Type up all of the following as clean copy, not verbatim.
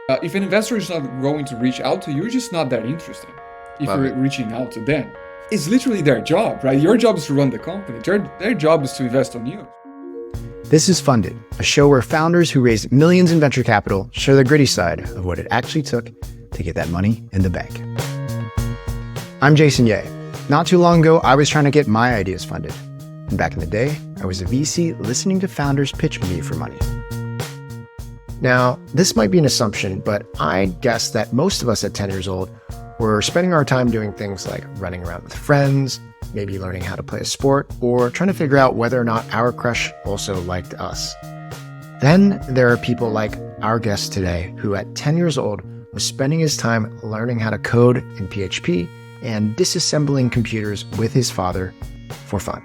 If an investor is not going to reach out to you, you're just not that interesting. If Love you're it. reaching out to them, it's literally their job, right? Your job is to run the company. Their job is to invest on you. This is Funded, a show where founders who raise millions in venture capital share the gritty side of what it actually took to get that money in the bank. I'm Jason Ye. Not too long ago, I was trying to get my ideas funded. And back in the day, I was a VC listening to founders pitch me for money. Now, this might be an assumption, but I guess that most of us at 10 years old were spending our time doing things like running around with friends, maybe learning how to play a sport, or trying to figure out whether or not our crush also liked us. Then there are people like our guest today, who at 10 years old was spending his time learning how to code in PHP and disassembling computers with his father for fun.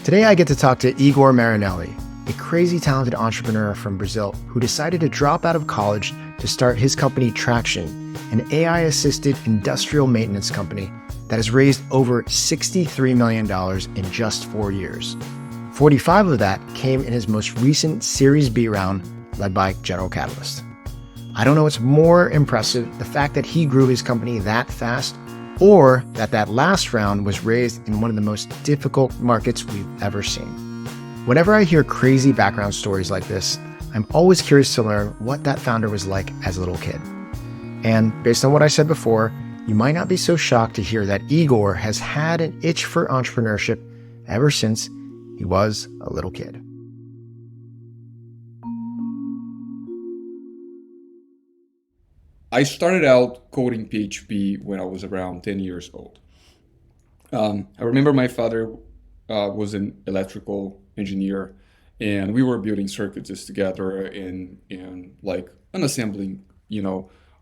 Today I get to talk to Igor Marinelli, a crazy talented entrepreneur from Brazil who decided to drop out of college to start his company Tractian, an AI-assisted industrial maintenance company that has raised over $63 million in just 4 years. 45 of that came in his most recent Series B round led by General Catalyst. I don't know what's more impressive, the fact that he grew his company that fast, or that last round was raised in one of the most difficult markets we've ever seen. Whenever I hear crazy background stories like this, I'm always curious to learn what that founder was like as a little kid. And based on what I said before, you might not be so shocked to hear that Igor has had an itch for entrepreneurship ever since he was a little kid. I started out coding PHP when I was around 10 years old. I remember my father was an electrical engineer, and we were building circuits together in like unassembling,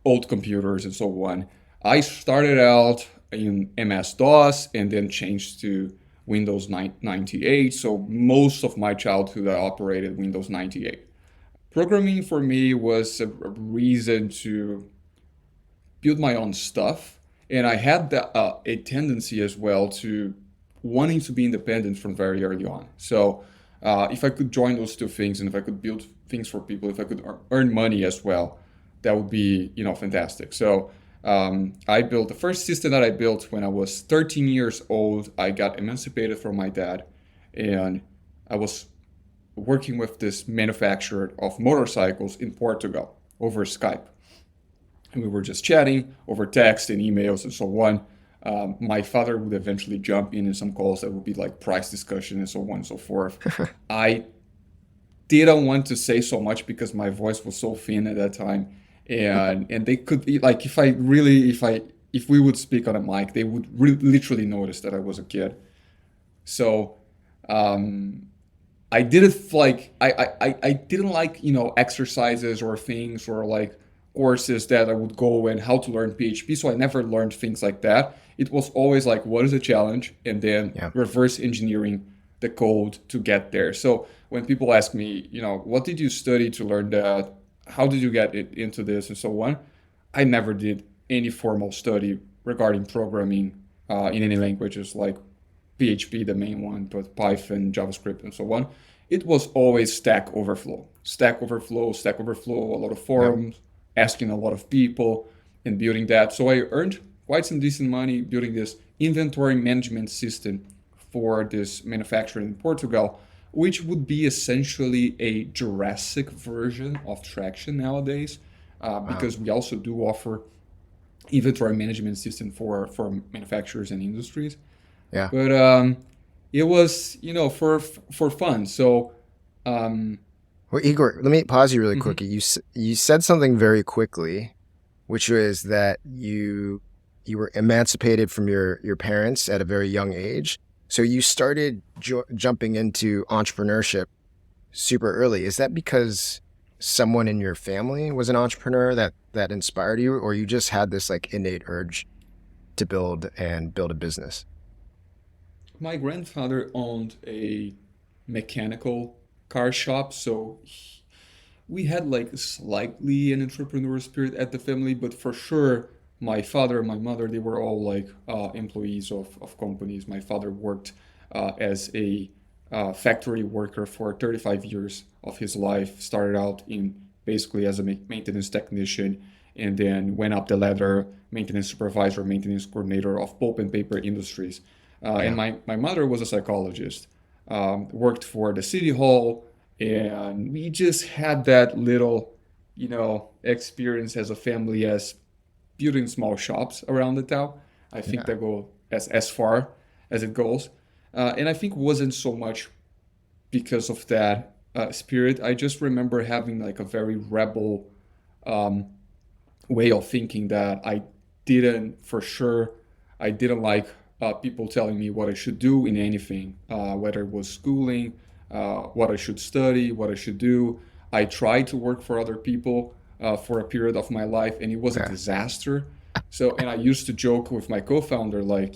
old computers and so on. I started out in MS-DOS and then changed to Windows 98. So most of my childhood I operated Windows 98. Programming for me was a reason to build my own stuff, and I had a tendency as well to wanting to be independent from very early on. So if I could join those two things, and if I could build things for people, if I could earn money as well, that would be fantastic. So I built the first system that I built when I was 13 years old. I got emancipated from my dad, and I was working with this manufacturer of motorcycles in Portugal over Skype. And we were just chatting over text and emails and so on. My father would eventually jump in some calls that would be like price discussion and so on and so forth. I didn't want to say so much because my voice was so thin at that time, and they could be like, if we would speak on a mic, they would literally notice that I was a kid. So I didn't like I didn't like exercises or things or like courses that I would go and how to learn PHP. So I never learned things like that. It was always like, what is a challenge? And then Yeah. reverse engineering the code to get there. So when people ask me, what did you study to learn that? How did you get into this and so on? I never did any formal study regarding programming in any languages like PHP, the main one, but Python, JavaScript, and so on. It was always Stack Overflow, a lot of Yep. forums, asking a lot of people and building that. So I earned quite some decent money building this inventory management system for this manufacturer in Portugal, which would be essentially a Jurassic version of Traction nowadays, Wow. because we also do offer inventory management system for manufacturers and industries. Yeah. But it was, for fun. So um, Well, Igor, let me pause you really mhm. quickly. You said something very quickly, which was that you were emancipated from your parents at a very young age. So you started jumping into entrepreneurship super early. Is that because someone in your family was an entrepreneur that inspired you, or you just had this like innate urge to build a business? My grandfather owned a mechanical car shop, so we had like slightly an entrepreneurial spirit at the family, but for sure, my father and my mother, they were all like employees of companies. My father worked as a factory worker for 35 years of his life, started out in basically as a maintenance technician, and then went up the ladder, maintenance supervisor, maintenance coordinator of pulp and paper industries. And Yeah. my mother was a psychologist, worked for the city hall, and we just had that little, experience as a family as building small shops around the town. I think Yeah. that go as far as it goes. And I think wasn't so much because of that spirit. I just remember having like a very rebel um, way of thinking that for sure, I didn't like people telling me what I should do in anything, whether it was schooling, what I should study, what I should do. I tried to work for other people for a period of my life, and it was a Yeah. disaster. So, and I used to joke with my co-founder, like,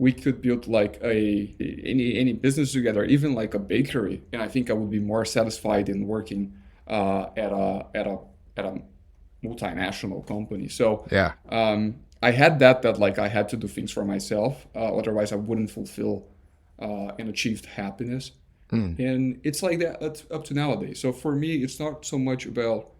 we could build like any business together, even like a bakery, and I think I would be more satisfied in working at a multinational company. So Yeah. I had that like I had to do things for myself, otherwise I wouldn't fulfill and achieve happiness. Mm. And it's like that up to nowadays. So for me, it's not so much about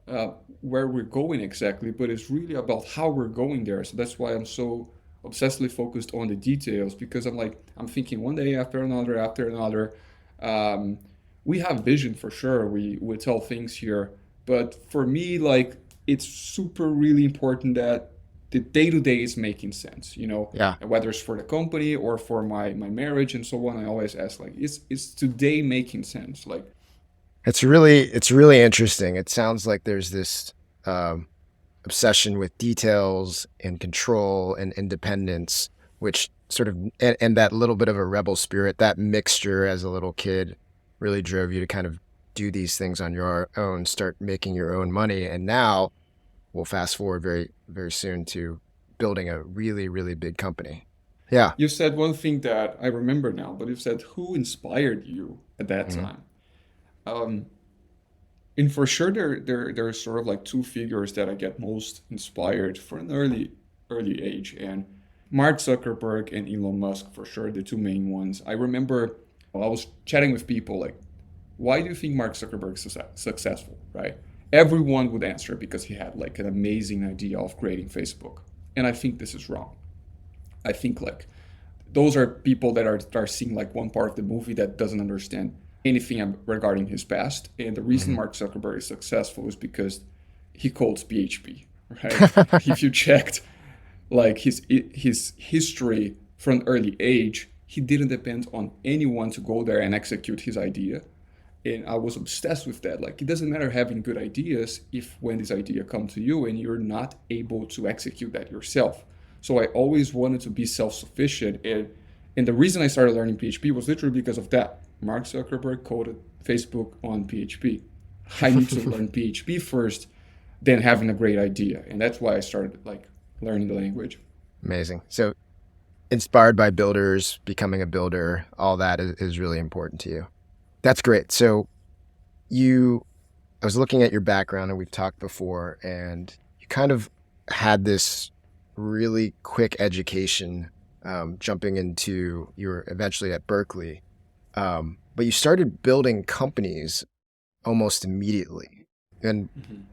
uh, where we're going exactly, but it's really about how we're going there. So that's why I'm so obsessively focused on the details, because I'm thinking one day after another after another. Um, we have vision for sure. We tell things here, but for me, like it's super really important that the day to day is making sense. Yeah. And whether it's for the company or for my marriage and so on. I always ask like, is today making sense? Like, It's really interesting. It sounds like there's this um, obsession with details and control and independence, which sort of and that little bit of a rebel spirit, that mixture as a little kid, really drove you to kind of do these things on your own, start making your own money, and now we'll fast forward very very soon to building a really really big company. Yeah. you said one thing that I remember now, but you said who inspired you at that Mhm. time. Um, and for sure, there are sort of like two figures that I get most inspired for an early age, and Mark Zuckerberg and Elon Musk for sure, the two main ones. I remember I was chatting with people like, why do you think Mark Zuckerberg is successful, right? Everyone would answer because he had like an amazing idea of creating Facebook, and I think this is wrong. I think like those are people that are seeing like one part of the movie that doesn't understand anything regarding his past. And the reason Mhm. Mark Zuckerberg is successful is because he codes PHP, right? If you checked like his history from an early age, he didn't depend on anyone to go there and execute his idea. And I was obsessed with that. Like it doesn't matter having good ideas if when this idea comes to you and you're not able to execute that yourself. So I always wanted to be self-sufficient, and the reason I started learning PHP was literally because of that. Mark Zuckerberg coded Facebook on PHP. I need to learn PHP first, then having a great idea, and that's why I started like learning the language. Amazing. So inspired by builders, becoming a builder, all that is really important to you. That's great. So you I was looking at your background and we've talked before, and you kind of had this really quick education, jumping into you were eventually at Berkeley, but you started building companies almost immediately. And Mhm.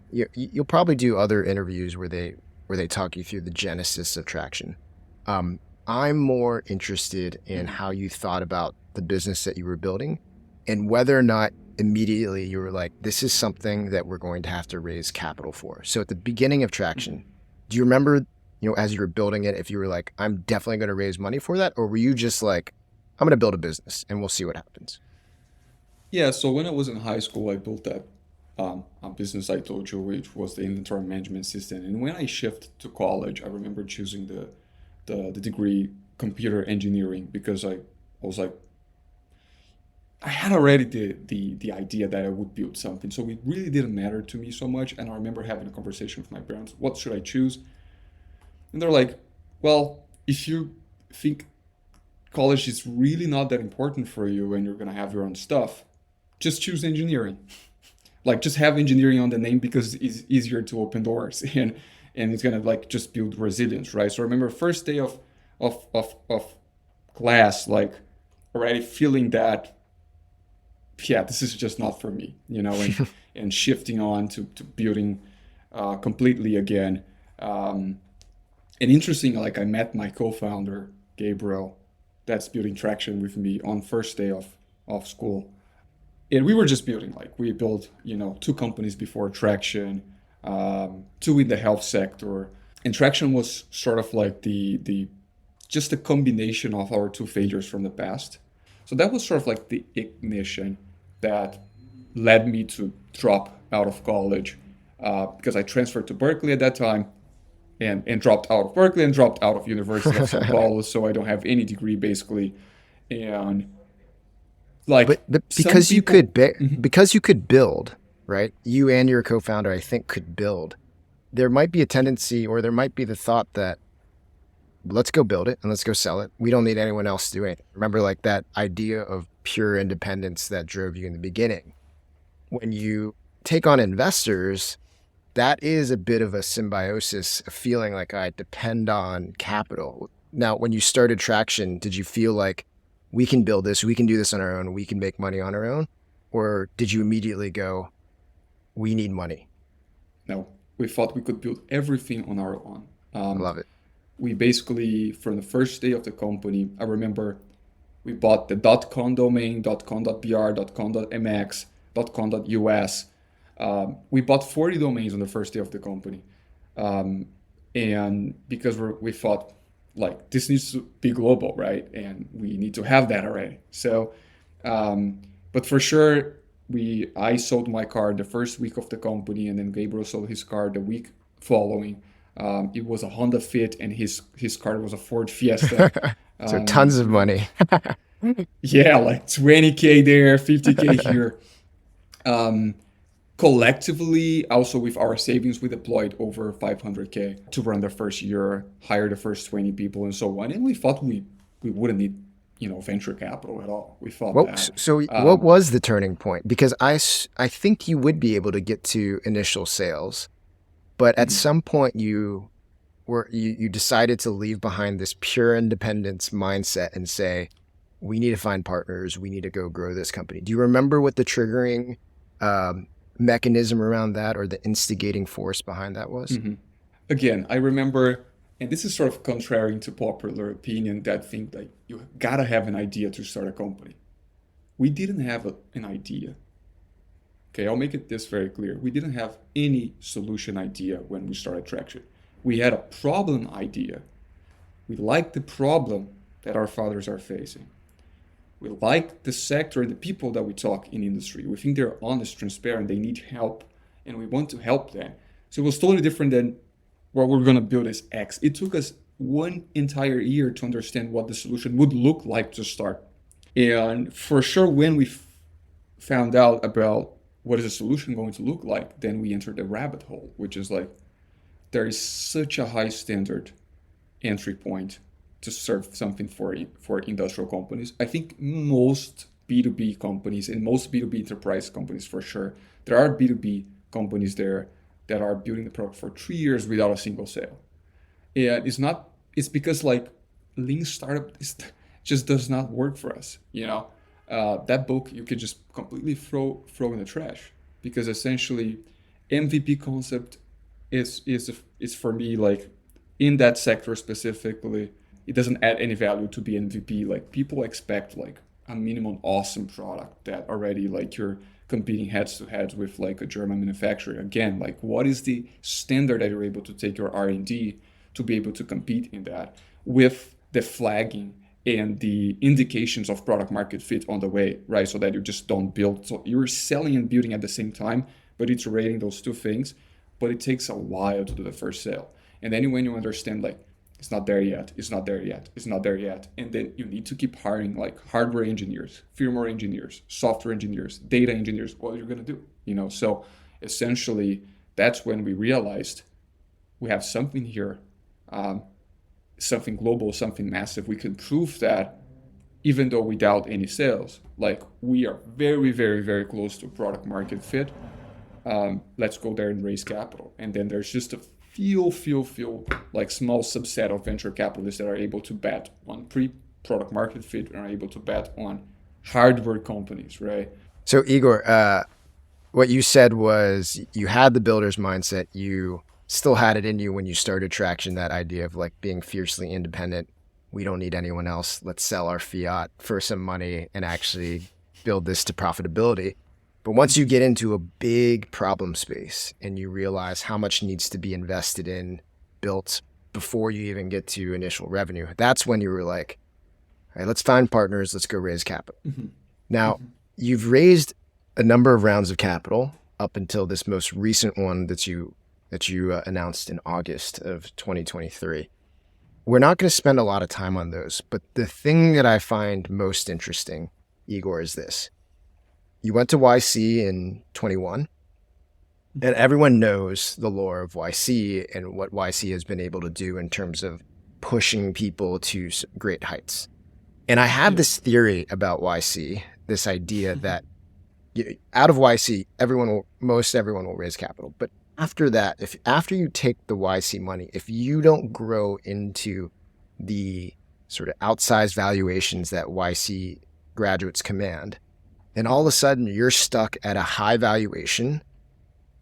you'll probably do other interviews where they talk you through the genesis of Traction. Um, I'm more interested in Mhm. how you thought about the business that you were building and whether or not immediately you were like, this is something that we're going to have to raise capital for. So at the beginning of Traction, Mhm. do you remember, as you were building it, if you were like, I'm definitely going to raise money for that? Or were you just like, I'm going to build a business and we'll see what happens? Yeah, so when I was in high school, I built that a business I told you, which was the inventory management system. And when I shifted to college, I remember choosing the degree computer engineering because I was like, I had already the idea that I would build something. So it really didn't matter to me so much. And I remember having a conversation with my parents, what should I choose? And they're like, well, if you think college is really not that important for you and you're gonna have your own stuff, just choose engineering. Like just have engineering on the name because it's easier to open doors and it's gonna like just build resilience, right? So I remember first day of class, like already feeling that yeah, this is just not for me, and shifting on to building completely again. Um, and interesting, like I met my co-founder, Gabriel, that's building Traction with me on first day of school. And we were just building, like we built, two companies before Traction, two in the health sector. And Traction was sort of like the just a combination of our two failures from the past. So that was sort of like the ignition that led me to drop out of college because I transferred to Berkeley at that time and dropped out of Berkeley and dropped out of University of São Paulo. So I don't have any degree basically. And like But some people, Mhm. because you could build, right? You and your co-founder, I think, could build. There might be a tendency, or there might be the thought that let's go build it and let's go sell it. We don't need anyone else to do it. Remember, like that idea of pure independence that drove you in the beginning. When you take on investors, that is a bit of a symbiosis, a feeling like I depend on capital. Now, when you started Traction, did you feel like we can build this, we can do this on our own, we can make money on our own? Or did you immediately go, we need money? No, we thought we could build everything on our own. I love it. We basically, from the first day of the company, I remember we bought the .com domain, .com.br, .com.mx, .com.us. We bought 40 domains on the first day of the company. Um, and because we thought, like, this needs to be global, right? And we need to have that already. So, but for sure, I sold my car the first week of the company, and then Gabriel sold his car the week following. It was a Honda Fit, and his car was a Ford Fiesta. So tons of money. Yeah, like 20K there, 50K here. Um, Collectively, also with our savings, we deployed over 500K to run the first year, hire the first 20 people, and so on. And we thought we wouldn't need, venture capital at all. We thought Well, that. so what was the turning point? Because I think you would be able to get to initial sales, but at Mhm. some point you decided to leave behind this pure independence mindset and say, we need to find partners. We need to go grow this company. Do you remember what the triggering um, mechanism around that or the instigating force behind that was? Mhm. Again, I remember, and this is sort of contrary to popular opinion that think that you gotta have an idea to start a company. We didn't have an idea. Okay, I'll make it this very clear. We didn't have any solution idea when we started Traction. We had a problem idea. We liked the problem that our fathers are facing. We like the sector and the people that we talk in industry. We think they're honest, transparent, they need help, and we want to help them. So it was totally different than what we're going to build is X. It took us one entire year to understand what the solution would look like to start. And for sure, when we found out about what is a solution going to look like, then we entered the rabbit hole, which is like there is such a high standard entry point to serve something for industrial companies. I think most B2B companies and most B2B enterprise companies for sure, there are B2B companies there that are building the product for 3 years without a single sale. And it's because like lean startup just does not work for us. That book you could just completely throw in the trash because essentially MVP concept is for me like in that sector specifically, it doesn't add any value to be MVP. Like people expect like a minimum awesome product that already like you're competing heads to heads with like a German manufacturer. Again, like what is the standard that you're able to take your R&D to be able to compete in that with the flagging and the indications of product market fit on the way, right? So that you just don't build. So you're selling and building at the same time, but iterating those two things. But it takes a while to do the first sale. And then when you understand like it's not there yet, it's not there yet, it's not there yet. And then you need to keep hiring like hardware engineers, firmware engineers, software engineers, data engineers. What are you gonna do? So essentially that's when we realized we have something here, um, something global, something massive. We can prove that even though without any sales, like we are very, very, very close to product market fit. Let's go there and raise capital. And then there's just a few like small subset of venture capitalists that are able to bet on pre-product market fit and are able to bet on hardware companies, right? So Igor, what you said was you had the builder's mindset. You still had it in you when you started Traction, that idea of like being fiercely independent. We don't need anyone else. Let's sell our fiat for some money and actually build this to profitability. But once you get into a big problem space and you realize how much needs to be invested in, built before you even get to initial revenue, that's when you were like, all right, let's find partners. Let's go raise capital. Mhm. Now, Mhm. you've raised a number of rounds of capital up until this most recent one that you announced in August of 2023. We're not going to spend a lot of time on those, but the thing that I find most interesting, Igor, is this. You went to YC in 21, and everyone knows the lore of YC and what YC has been able to do in terms of pushing people to great heights. And I have Yeah. this theory about YC, this idea that out of YC, most everyone will raise capital. But after that, if after you take the YC money, if you don't grow into the sort of outsized valuations that YC graduates command, then all of a sudden you're stuck at a high valuation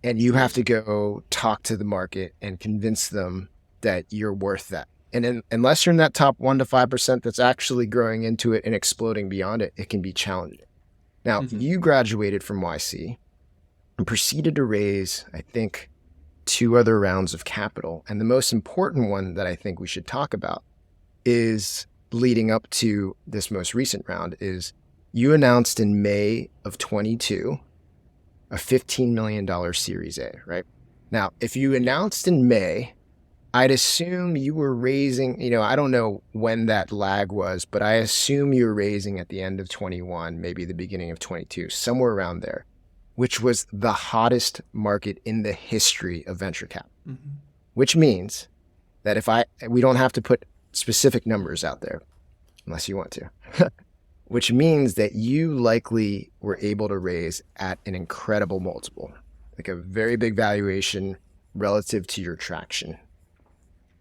and you have Yes. to go talk to the market and convince them that you're worth that. And unless you're in that top 1 to 5% that's actually growing into it and exploding beyond it, it can be challenging. Now, Mhm. you graduated from YC and proceeded to raise, I think, 2 other rounds of capital. And the most important one that I think we should talk about is leading up to this most recent round is you announced in May of 22 a $15 million Series A, right? Now, if you announced in May, I'd assume you were raising, I don't know when that lag was, but I assume you were raising at the end of 21, maybe the beginning of 22, somewhere around there, which was the hottest market in the history of venture cap, Mhm. which means that we don't have to put specific numbers out there unless you want to, which means that you likely were able to raise at an incredible multiple, like a very big valuation relative to your traction.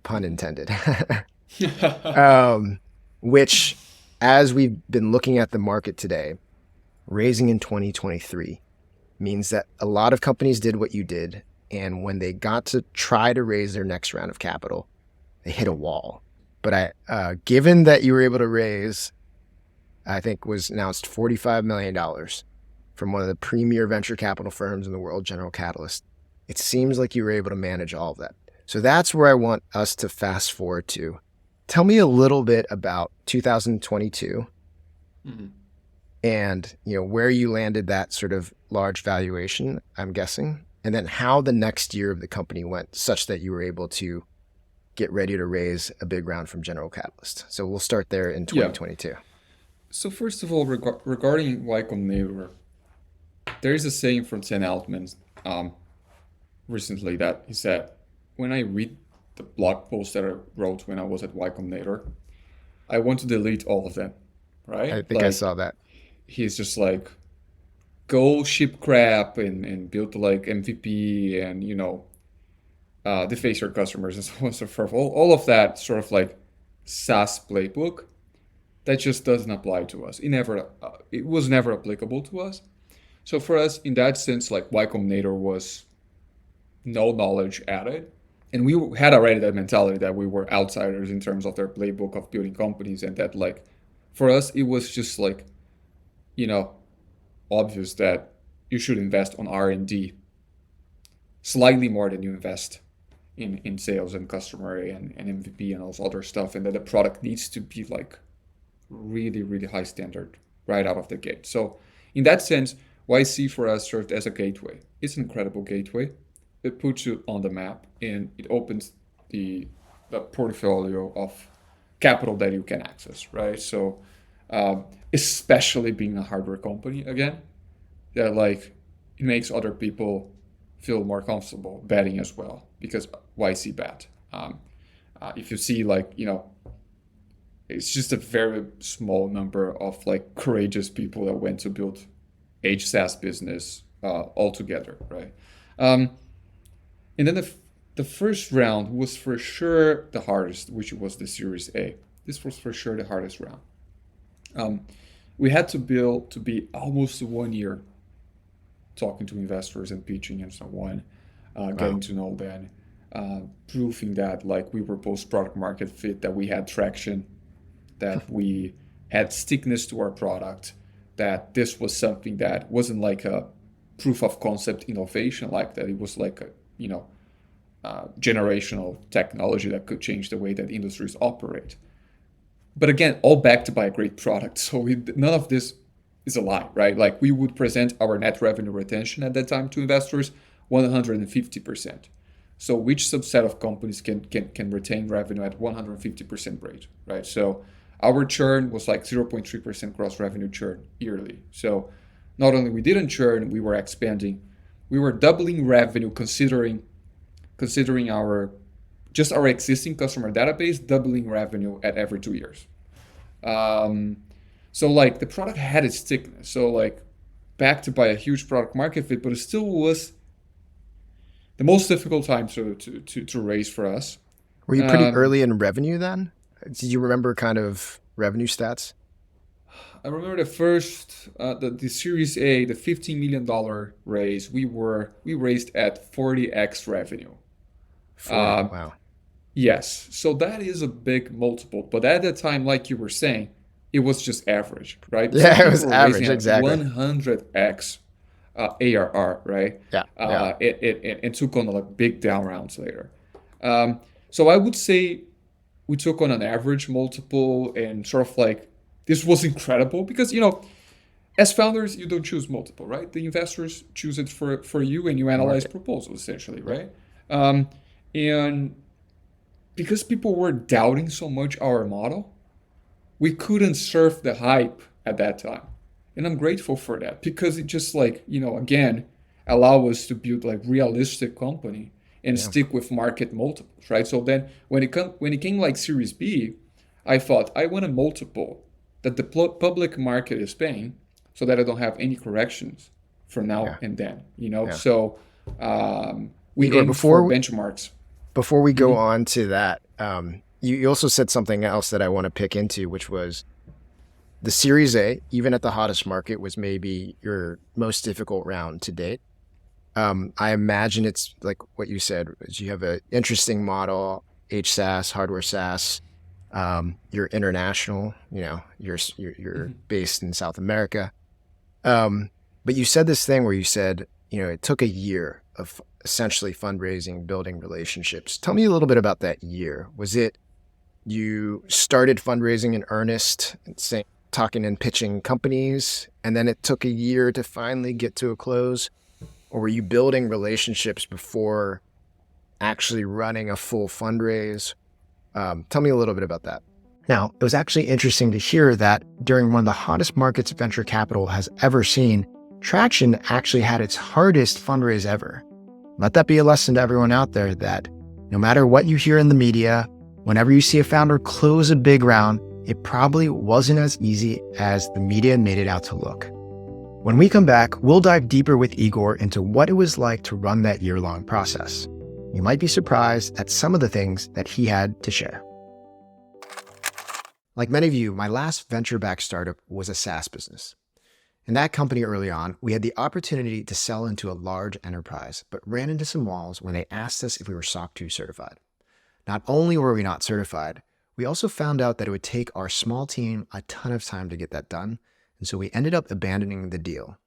Pun intended. um, which, as we've been looking at the market today, raising in 2023 means that a lot of companies did what you did. And when they got to try to raise their next round of capital, they hit a wall. But given that you were able to raise, I think was announced $45 million from one of the premier venture capital firms in the world, General Catalyst, it seems like you were able to manage all of that. So that's where I want us to fast forward to. Tell me a little bit about 2022 Mhm. and where you landed that sort of large valuation, I'm guessing, and then how the next year of the company went such that you were able to get ready to raise a big round from General Catalyst. So we'll start there in Yeah. 2022. So first of all, regarding Y Combinator, there is a saying from Sam Altman um, recently that he said, when I read the blog post that I wrote when I was at Y Combinator, I want to delete all of them, I right? think I Like saw that. he's just like, go ship crap and build like MVP and, deface your customers and so on and so forth. All of that sort of like SaaS playbook that just doesn't apply to us. It was never applicable to us. So for us, in that sense, like Y Combinator was no knowledge added. And we had already that mentality that we were outsiders in terms of their playbook of building companies, and that like for us it was just like, you know, obvious that you should invest on R&D slightly more than you invest in sales and customer and MVP and all this other stuff, and that the product needs to be like really, really high standard right out of the gate. So in that sense, YC for us served as a gateway. It's an incredible gateway. It puts you on the map and it opens the, the portfolio of capital that you can access, right? So especially being a hardware company again, that like it makes other people feel more comfortable betting as well because YC bet. If you see like it's just a very small number of like courageous people that went to build HSaaS business altogether, right? Um, and then the first round was for sure the hardest, which was the Series A. This was for sure the hardest round. Um, we had to build to be almost 1 year talking to investors and pitching and so on, getting Wow. to know them, proving that like we were post product market fit, that we had traction, that we had stickiness to our product, that this was something that wasn't like a proof of concept innovation like that. It was like a, generational technology that could change the way that industries operate. But again, all backed by a great product. So none of this is a lie, right? Like we would present our net revenue retention at that time to investors 150%. So which subset of companies can retain revenue at 150% rate, right? So our churn was like 0.3% gross revenue churn yearly. So not only we didn't churn, we were expanding, we were doubling revenue considering our existing customer database, doubling revenue at every 2 years. Um, so like the product had its thickness. So like backed by a huge product market fit, but it still was the most difficult time to raise for us. Were you pretty Um, early in revenue then? Did you remember kind of revenue stats? I remember the first the Series A, the $15 million raise. We raised at 40x revenue. 40. Um, Wow. Yes, so that is a big multiple. But at that time, like you were saying, it was just average, right? Some Yeah, it people was were raising average. at Exactly. 100x ARR, right? Yeah. Yeah. It took on like big down rounds later. Um, so I would say we took on an average multiple and sort of like this was incredible because as founders you don't choose multiple, right? The investors choose it for you and you analyze Market. proposals essentially, Yep. right? And because people were doubting so much our model, we couldn't surf the hype at that time. And I'm grateful for that because it just like, again, allow us to build like realistic company and Yeah. stick with market multiples, right? So then when it came like Series B, I thought I want a multiple that the public market is paying so that I don't have any corrections from now Yeah. and then, Yeah. So we Igor, aimed for benchmarks. before we go Mhm. on to that, you also said something else that I want to pick into, which was the Series A, even at the hottest market, was maybe your most difficult round to date. I imagine it's like what you said, is you have an interesting model, HSaaS, hardware SaaS. You're international, you're Mhm. based in South America. But you said this thing where you said, it took a year of essentially fundraising, building relationships. Tell me a little bit about that year. Was it you started fundraising in earnest and talking and pitching companies, and then it took a year to finally get to a close? Or were you building relationships before actually running a full fundraise? Tell me a little bit about that. Now, it was actually interesting to hear that during one of the hottest markets venture capital has ever seen, Traction actually had its hardest fundraise ever. Let that be a lesson to everyone out there that no matter what you hear in the media, whenever you see a founder close a big round, it probably wasn't as easy as the media made it out to look. When we come back, we'll dive deeper with Igor into what it was like to run that year-long process. You might be surprised at some of the things that he had to share. Like many of you, my last venture-backed startup was a SaaS business. In that company early on, we had the opportunity to sell into a large enterprise, but ran into some walls when they asked us if we were SOC 2 certified. Not only were we not certified, we also found out that it would take our small team a ton of time to get that done, and so we ended up abandoning the deal.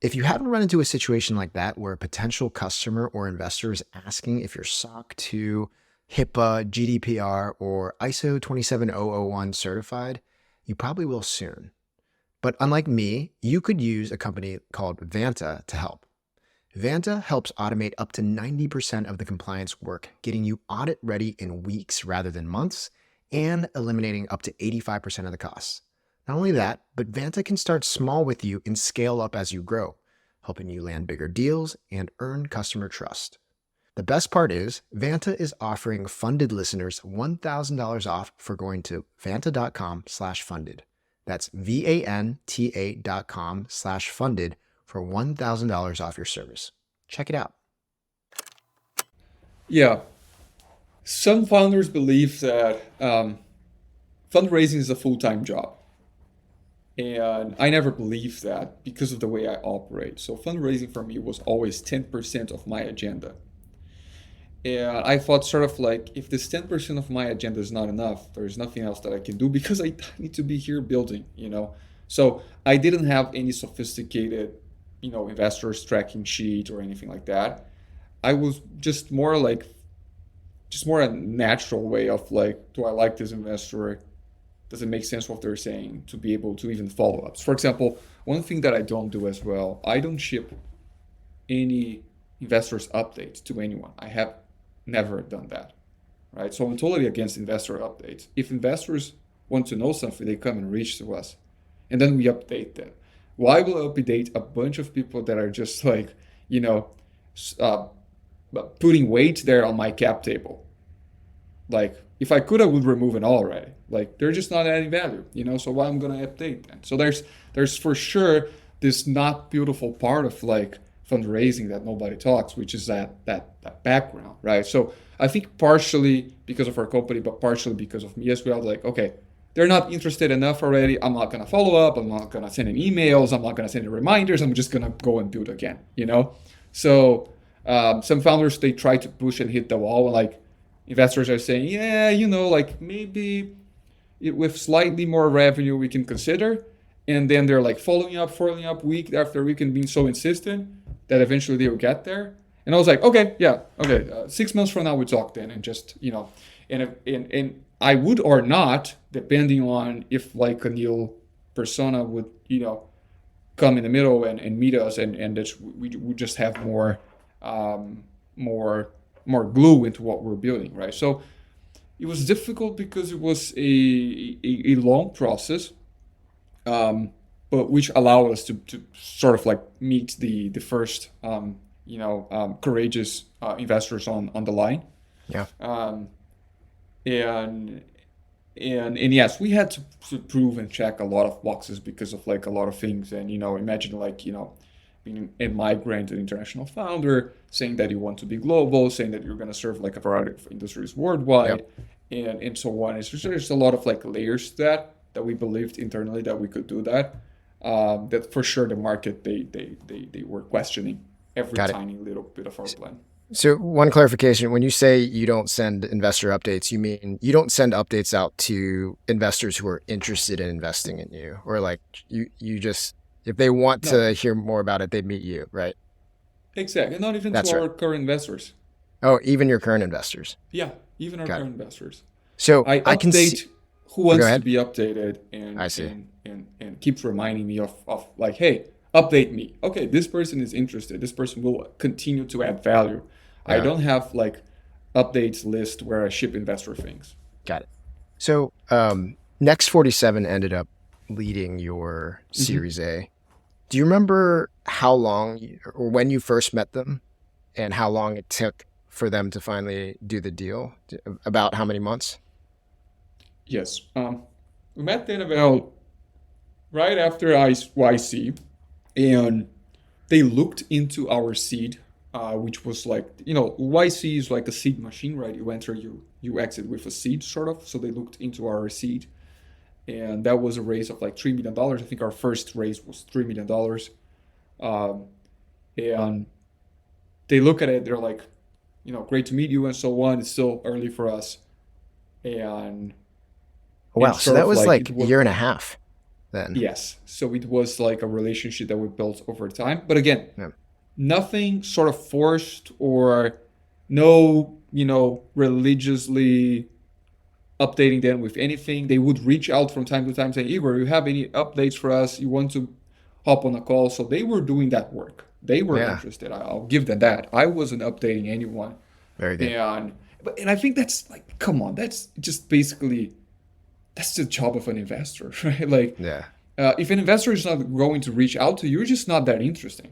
If you haven't run into a situation like that where a potential customer or investor is asking if you're SOC 2, HIPAA, GDPR, or ISO 27001 certified, you probably will soon. But unlike me, you could use a company called Vanta to help. Vanta helps automate up to 90% of the compliance work, getting you audit ready in weeks rather than months, and eliminating up to 85% of the costs. Not only that, but Vanta can start small with you and scale up as you grow, helping you land bigger deals and earn customer trust. The best part is, Vanta is offering funded listeners $1,000 off for going to vanta.com/funded. That's VANTA.com/funded for $1,000 off your service. Check it out. Yeah, some founders believe that fundraising is a full-time job. And I never believed that because of the way I operate. So fundraising for me was always 10% of my agenda. And I thought sort of like, if this 10% of my agenda is not enough, there's nothing else that I can do because I need to be here building, you know? So I didn't have any sophisticated, investors tracking sheet or anything like that. I was just more a natural way of like, do I like this investor? Does it make sense what they're saying to be able to even follow ups? For example, one thing that I don't do as well, I don't ship any investors updates to anyone. I have never done that, right? So I'm totally against investor updates. If investors want to know something, they come and reach to us, and then we update them. Why will I update a bunch of people that are just like, you know, uh, putting weight there on my cap table? Like, if I could, I would remove it already. Like, they're just not adding value, So why I'm gonna update them? So there's for sure this not beautiful part of like fundraising that nobody talks, which is that background, right? So I think partially because of our company, but partially because of me as well. Like, okay, they're not interested enough already. I'm not gonna follow up. I'm not gonna send in emails. I'm not gonna send in reminders. I'm just gonna go and build again. So some founders, they try to push and hit the wall. Like investors are saying, yeah, like maybe with slightly more revenue we can consider. And then they're like following up week after week and being so insistent that eventually they will get there. And I was like, okay, yeah, okay, 6 months from now we talk then, and just and I would or not, depending on if like a new persona would come in the middle and meet us, and that we would just have um, more more glue into what we're building, right? So it was difficult because it was a long process, but which allowed us to sort of like meet the first courageous investors on the line. Yeah. um, and and yes, we had to prove and check a lot of boxes because of like a lot of things. And imagine like being a migrant, an international founder, saying that you want to be global, saying that you're going to serve like a variety of industries worldwide, Yep. and so on. It's just, there's a lot of like layers to that we believed internally that we could do that. That for sure the market, they were questioning every Got it. tiny little bit of our plan. So one clarification, when you say you don't send investor updates, you mean you don't send updates out to investors who are interested in investing in you, or like you just, if they want No, to hear more about it, they meet you, right? exactly. Not even to That's right. our current investors. Oh, even your current investors. Yeah, even our Got it. current investors. So I I can see, update who oh, go wants to ahead. be updated, I and see. and keeps reminding me of like, hey, update me. Okay, this person is interested. This person will continue to add value. I Yeah, don't have like updates list where I ship investor things. got it. So Next 47 ended up leading your Hmm. Series A. Do you remember how long or when you first met them and how long it took for them to finally do the deal? About how many months? Yes. We met then about right after YC, and they looked into our seed, which was like, YC is like a seed machine, right? You enter, you exit with a seed, sort of. So they looked into our seed, and that was a raise of like $3 million. I think our first raise was $3 million. Um, and they look at it, they're like, great to meet you, and so on. It's still early for us, and Wow. and So sort that of was like like it a was. year and a half then. Yes. So it was like a relationship that we built over time. But again, Yeah. nothing sort of forced, or no, religiously updating them with anything. They would reach out from time to time saying, Igor, you have any updates for us? You want to hop on a call? So they were doing that work. They were Yeah. interested. I'll give them that. I wasn't updating anyone. Very good. And I think that's like, come on, that's just basically that's the job of an investor, right? Like, Yeah. if an investor is not going to reach out to you, you're just not that interesting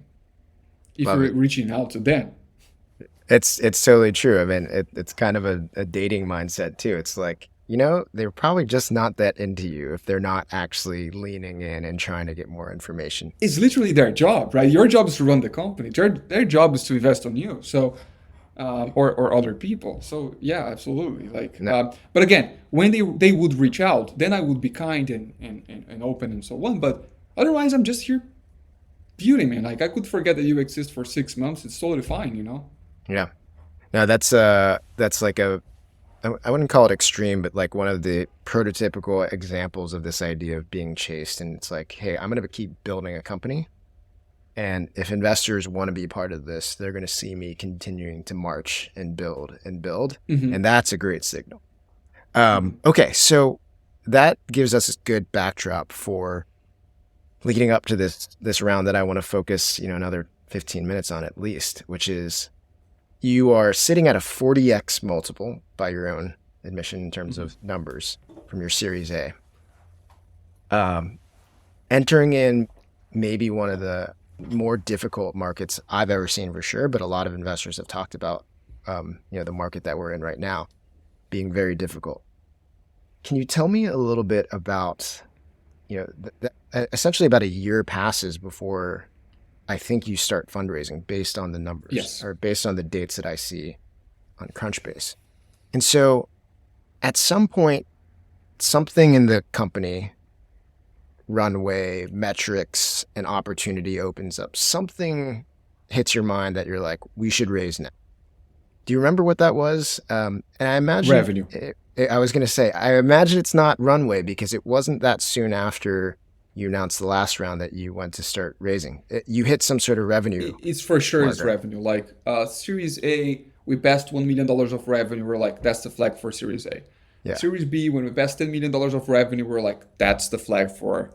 if Love you're it. reaching out to them. It's totally true. I mean, it's kind of a dating mindset too. It's like, they're probably just not that into you if they're not actually leaning in and trying to get more information. It's literally their job, right? Your job is to run the company. Their job is to invest on you. So or other people. So yeah, absolutely. Like, No, but again, when they would reach out, then I would be kind and open and so on. But otherwise, I'm just here building, man. Like I could forget that you exist for 6 months. It's totally fine, you know. yeah, no. That's like I wouldn't call it extreme, but like one of the prototypical examples of this idea of being chased. And it's like, hey, I'm going to keep building a company. And if investors want to be part of this, they're going to see me continuing to march and build and build. Hmm. And that's a great signal. Hmm. Okay. So that gives us a good backdrop for leading up to this round that I want to focus, another 15 minutes on at least, which is you are sitting at a 40x multiple by your own admission in terms Hmm. of numbers from your Series A. Entering in maybe one of the more difficult markets I've ever seen for sure, but a lot of investors have talked about, the market that we're in right now being very difficult. Can you tell me a little bit about, essentially about a year passes before I think you start fundraising based on the numbers Yes. or based on the dates that I see on Crunchbase. And so at some point, something in the company, runway, metrics, and opportunity opens up. Something hits your mind that you're like, we should raise now. Do you remember what that was? And I imagine, Revenue. I was going to say, I imagine it's not runway because it wasn't that soon after you announced the last round that you went to start raising. You hit some sort of revenue It's for sure it's marker. revenue. Like Series A, we passed $1 million of revenue. We're like, that's the flag for Series A. Yeah, Series B, when we passed $10 million of revenue, we're like, that's the flag for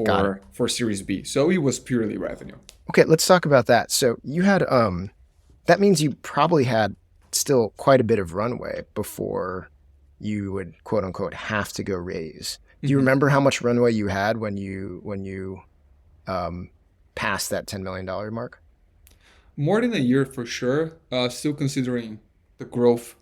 got it. Series B. So it was purely revenue. Okay, let's talk about that. So you had, that means you probably had still quite a bit of runway before you would quote unquote have to go raise. Do you Hmm. remember how much runway you had when you passed that $10 million mark? More than a year for sure. Still considering the growth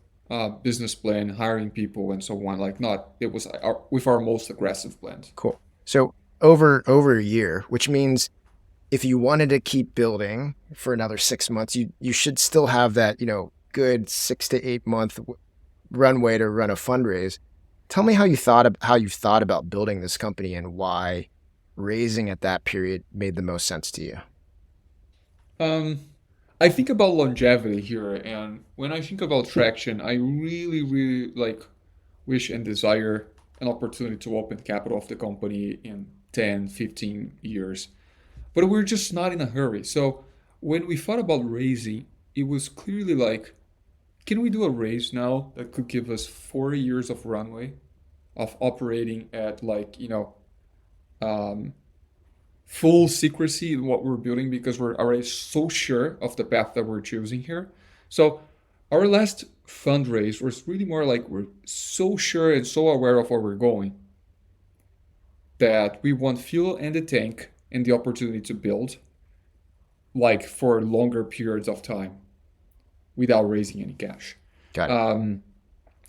business plan, hiring people, and so on. Like, not it was with our most aggressive plans. Cool. So over a year, which means if you wanted to keep building for another 6 months, you should still have that good 6 to 8 month runway to run a fundraise. Tell me how you thought about building this company and why raising at that period made the most sense to you. Um, I think about longevity here, and when I think about traction, I really, really like wish and desire an opportunity to open capital of the company in 10, 15 years. But we're just not in a hurry. So when we thought about raising, it was clearly like, can we do a raise now that could give us 4 years of runway of operating at like, um, full secrecy in what we're building because we're already so sure of the path that we're choosing here. So our last fundraise was really more like we're so sure and so aware of where we're going that we want fuel in the tank and the opportunity to build like for longer periods of time without raising any cash. Got it. Um,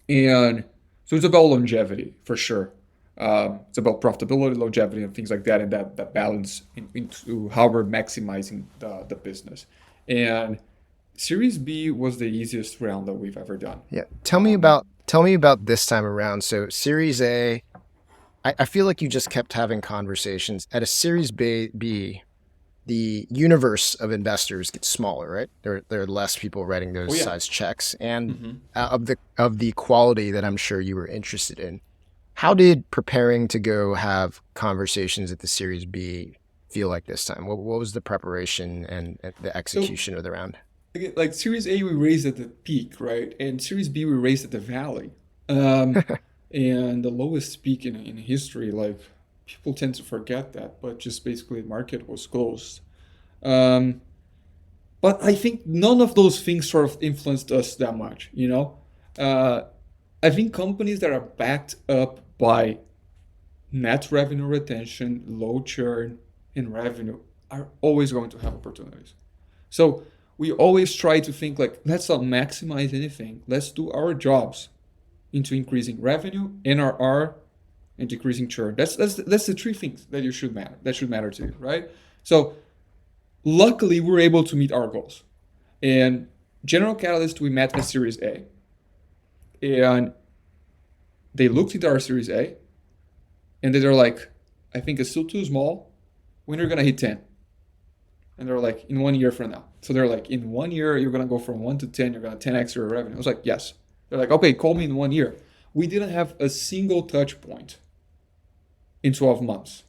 and so it's about longevity for sure. It's about profitability, longevity, and things like that, and that balance into how we're maximizing the business. And Series B was the easiest round that we've ever done. Yeah. Um, Tell me about this time around. So Series A, I feel like you just kept having conversations. At a Series B, the universe of investors gets smaller, right? There are less people writing oh those yeah. size checks, and Hmm. of the quality that I'm sure you were interested in. How did preparing to go have conversations at the Series B feel like this time? What was the preparation and the So execution of the round? again, like Series A, we raised at the peak, right? And Series B, we raised at the valley. Um, and the lowest peak in history, like people tend to forget that, but just basically the market was closed. Um, but I think none of those things sort of influenced us that much, you know? Uh, I think companies that are backed up by net revenue retention, low churn, and revenue are always going to have opportunities. So we always try to think like, let's not maximize anything. Let's do our jobs into increasing revenue, NRR, and decreasing churn. That's the three things that you should matter that should matter to you, right? So luckily we're able to meet our goals. And General Catalyst, we met at Series A, and they looked at our Series A, and they're like, I think it's still too small. When are you gonna hit 10? And they're like, in 1 year from now. So they're like, in 1 year, you're gonna go from 1 to 10, you're gonna 10x your revenue. I was like, yes. They're like, okay, call me in 1 year. We didn't have a single touch point in 12 months.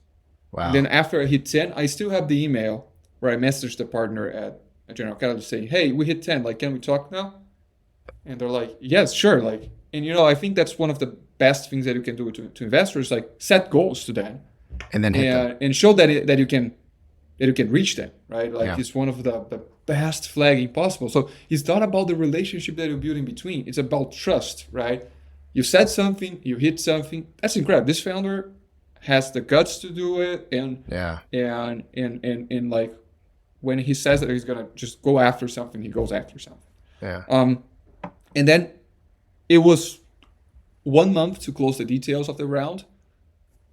And then Wow. after I hit 10, I still have the email where I messaged the partner at General Catalyst saying, hey, we hit 10, like, can we talk now? And they're like, yes, sure. Like, and I think that's one of the best things that you can do to investors, like set goals to them And then hit them. and show that you can reach them, right? Like Yeah. it's one of the best flagging possible. So it's not about the relationship that you build in between. It's about trust, right? You said something, you hit something. That's incredible. This founder has the guts to do it, Yeah. and like when he says that he's gonna just go after something, he goes after something. Yeah. And then it was 1 month to close the details of the round,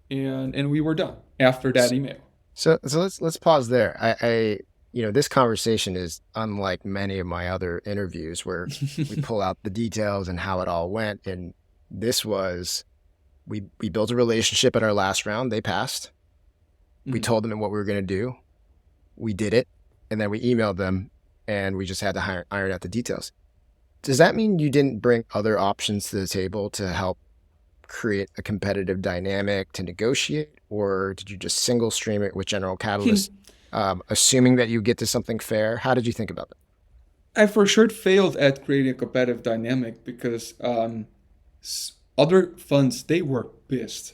and we were done after that email. So let's pause there. This conversation is unlike many of my other interviews where we pull out the details and how it all went. And this was, we built a relationship at our last round. They passed. We told them what we were going to do. We did it. And then we emailed them and we just had to iron out the details. Does that mean you didn't bring other options to the table to help create a competitive dynamic to negotiate, or did you just single stream it with General Catalyst, assuming that you get to something fair? How did you think about that? I for sure failed at creating a competitive dynamic because other funds, they were pissed.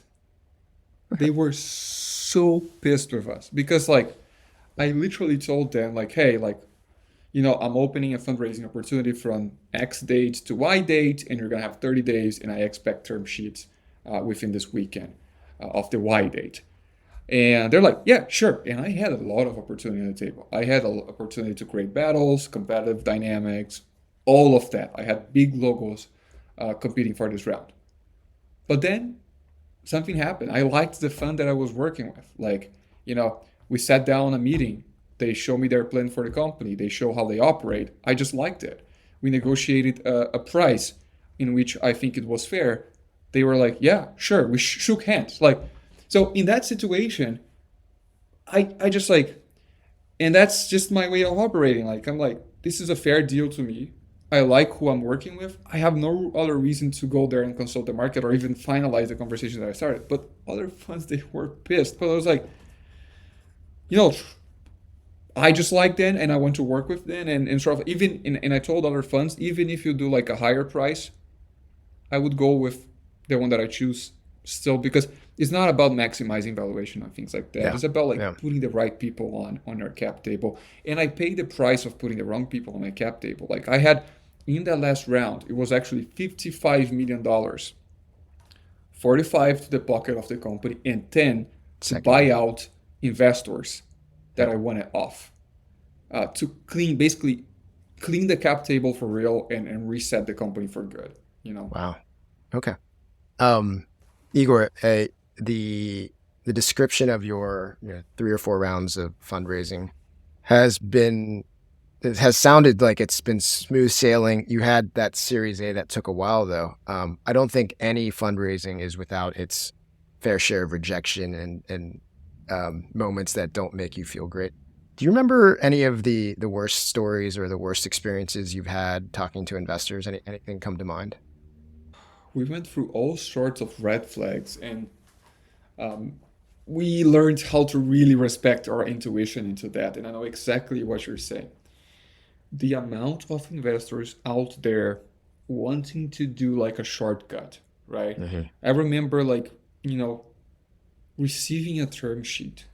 They were so pissed with us because like I literally told them like, hey, like, I'm opening a fundraising opportunity from X date to Y date, and you're gonna have 30 days, and I expect term sheets within this weekend of the Y date. And they're like, yeah, sure. And I had a lot of opportunity on the table. I had an opportunity to create battles, competitive dynamics, all of that. I had big logos competing for this round. But then something happened. I liked the fund that I was working with. Like, we sat down in a meeting. They show me their plan for the company. They show how they operate. I just liked it. We negotiated a price in which I think it was fair. They were like, yeah, sure. We shook hands. Like, so in that situation, I just like, and that's just my way of operating. Like, I'm like, this is a fair deal to me. I like who I'm working with. I have no other reason to go there and consult the market or even finalize the conversation that I started. But other funds, they were pissed. But I was like, you know, I just like them and I want to work with them and sort of even and I told other funds, even if you do like a higher price, I would go with the one that I choose still because it's not about maximizing valuation and things like that. Yeah. It's about like Yeah. putting the right people on our cap table. And I paid the price of putting the wrong people on my cap table. Like I had in that last round, it was actually $55 million, 45 to the pocket of the company and 10 to Second. buy out investors that Yeah. I wanted off to basically clean the cap table for real and reset the company for good. Wow. Okay. Igor, the description of your 3 or 4 rounds of fundraising it has sounded like it's been smooth sailing. You had that Series A that took a while though. I don't think any fundraising is without its fair share of rejection and moments that don't make you feel great. Do you remember any of the worst stories or the worst experiences you've had talking to investors? Anything come to mind? We went through all sorts of red flags and we learned how to really respect our intuition into that. And I know exactly what you're saying. The amount of investors out there wanting to do like a shortcut, right? Mm-hmm. I remember like, receiving a term sheet,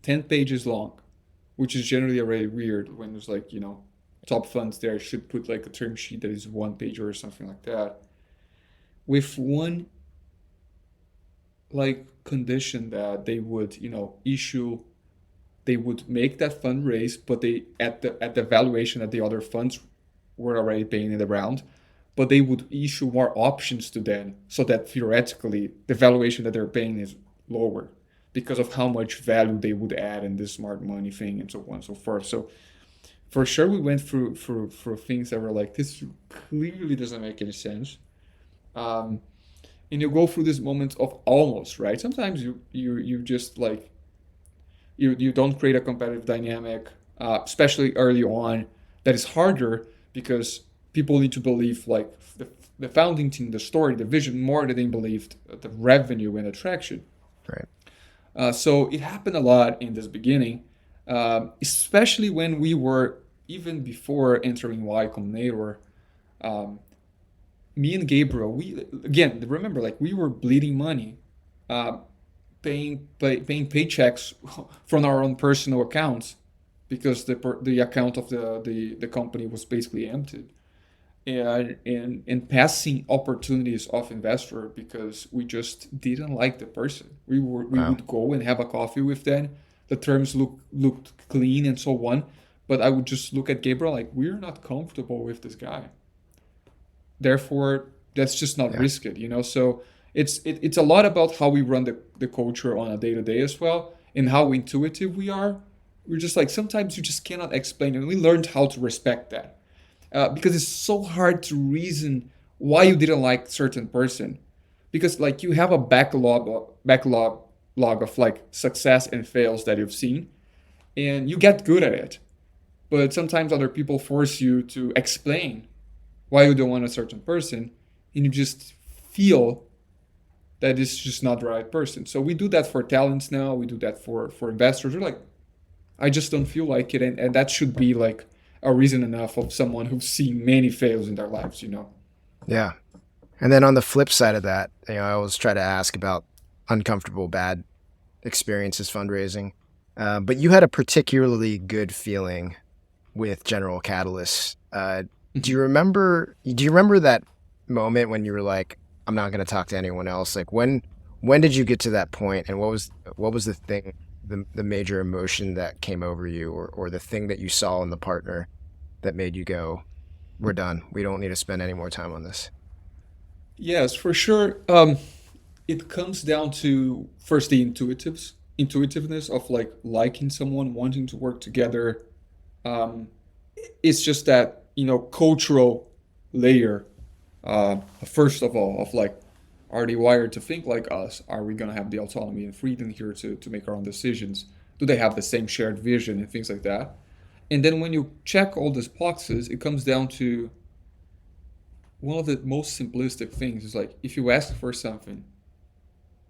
10 pages long, which is generally already weird when there's like, top funds there should put like a term sheet that is 1 page or something like that. With one like condition that they would, they would make that fund raise, but they at the valuation that the other funds were already paying in the round, but they would issue more options to them so that theoretically the valuation that they're paying is lower because of how much value they would add in this smart money thing and so on and so forth. So For sure, we went through things that were like, this clearly doesn't make any sense. Um, and you go through this moment of almost, right? Sometimes you just like you don't create a competitive dynamic, especially early on. That is harder because people need to believe like the founding team, the story, the vision more than they believed the revenue and attraction. Right. So it happened a lot in this beginning, especially when we were even before entering Y Combinator. Um, Me and Gabriel, we again remember like we were bleeding money, uh, paying paychecks from our own personal accounts because the account of the company was basically empty, and passing opportunities of investor because we just didn't like the person. We Wow. would go and have a coffee with them. The terms looked clean and so on, but I would just look at Gabriel like we're not comfortable with this guy. Therefore, let's just not Yeah. risk it. So it's a lot about how we run the culture on a day to day as well, and how intuitive we are. We're just like sometimes you just cannot explain, and we learned how to respect that, because it's so hard to reason why you didn't like certain person, because like you have a backlog log of like success and fails that you've seen, and you get good at it, but sometimes other people force you to explain why you don't want a certain person, and you just feel that it's just not the right person. So we do that for talents now. We do that for investors. We're like, I just don't feel like it, and that should be like a reason enough of someone who's seen many fails in their lives. Yeah. And then on the flip side of that, I always try to ask about uncomfortable, bad experiences fundraising. But you had a particularly good feeling with General Catalyst. Do you Mhm. remember? Do you remember that moment when you were like, "I'm not going to talk to anyone else"? Like when did you get to that point, and what was the thing, the major emotion that came over you, or the thing that you saw in the partner that made you go, "We're done. We don't need to spend any more time on this." Yes, for sure. It comes down to first the intuitiveness of like liking someone, wanting to work together. Um, it's just that cultural layer. First of all, of like, are they wired to think like us? Are we gonna have the autonomy and freedom here to make our own decisions? Do they have the same shared vision and things like that? And then when you check all these boxes, it comes down to one of the most simplistic things is like if you ask for something